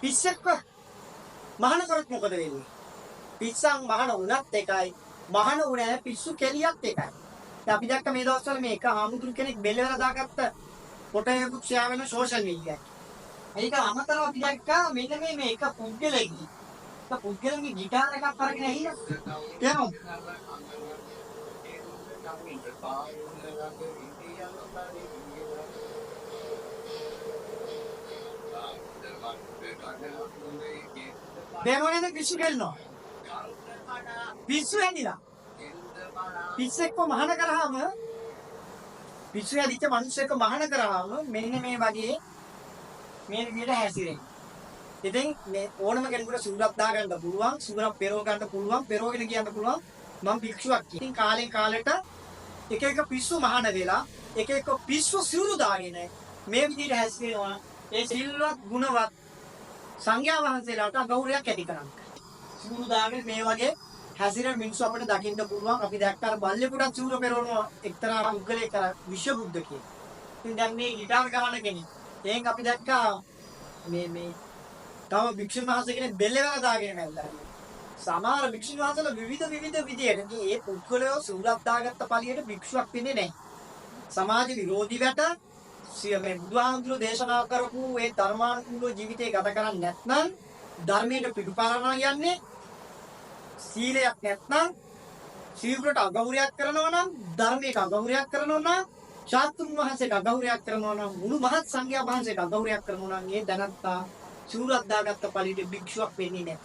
පිස්සෙක්ව මහාන කරත් මොකද වෙන්නේ? පිස්සන් මහාන වුණත් එකයි මහාන වුණේ පිස්සු කෙලියත් එකයි. දැන් අපි දැක්ක මේ දවස්වල මේක ආමුතුරු කෙනෙක් බෙල්ලවල දාගත්ත ෆොටෝ එකක් ෂෙයා වෙන සෝෂල් මීඩියා එකේ. ඒක අමතරව අපි දැක්කා මෙන්න මේ එක පුද්ගලෙක්ගේ. එක පුද්ගලෙක්ගේ ගිටාර එකක් අරගෙන ඇහිලා. එහෙනම් දෙමෝනේ පිස්සු කෙල්ලනවා. පිස්සු ඇනිලා. පිස්සෙක්ව මහාන කරාම පිස්සු ඇදිච්ච මිනිස්සෙක්ව මහාන කරාම මෙන්න මේ වගේ මේ විදිහට හැසිරෙන්නේ. ඉතින් මේ ඕනම කෙනෙකුට සූරක් දා ගන්න පුළුවන්, සූරක් පෙරව ගන්න පුළුවන්, පෙරවගෙන කියන්න පුළුවන් මම භික්ෂුවක් කියලා. ඉතින් කාලෙන් කාලෙට එක එක පිස්සු මහාන වෙලා එක එක පිස්සු සිවුරු දාගෙන මේ විදිහට හැසිරෙනවා. ඒ සිල්වත් ගුණවත් සංඝයා වහන්සේලාට ගෞරවයක් ඇති කරන්නේ. සිවුරු දාගෙන මේ වගේ හැසිරෙන මිනිස්සු අපිට දකින්න පුළුවන්. අපි දැක්ක අර බල්ලෙකුට සිවුර පෙරවන එක්තරා පුද්ගලයෙක් අර විශ්වබුද්ධ කියන. ඉතින් දැන් මේ ගිටාර ගහන කෙනෙක්. එහෙන් අපි දැක්කා මේ තව භික්ෂුන් වහන්සේ කෙනෙක් බෙල්ලවල දාගෙන නැල්ලා. සමහර භික්ෂුන් වහන්සේලා විවිධ විදියට මේ පුද්ගලයෝ සිවුරක් දාගත්ත පළියට භික්ෂුවක් වෙන්නේ නැහැ. සමාජ විරෝධී වැට මේ බුදුහාමුදුරුවෝ දේශනා කරපු ඒ ධර්මානුකූල ජීවිතය ගත කරන්නේ නැත්නම් ධර්මයට පිටුපාරනවා කියන්නේ සීලයක් නැත්නම් සීලයට අගෞරවයක් කරනවා නම් ධර්මයට අගෞරවයක් කරනවා නම් ශාස්ත්‍රුන් වහන්සේට අගෞරවයක් කරනවා නම් මුළු මහත් සංඝයා වහන්සේට අගෞරවයක් කරනවා නම් ඒ දැනත්තා සූරක් දාගත්ත පළියට භික්ෂුවක් වෙන්නේ නැත.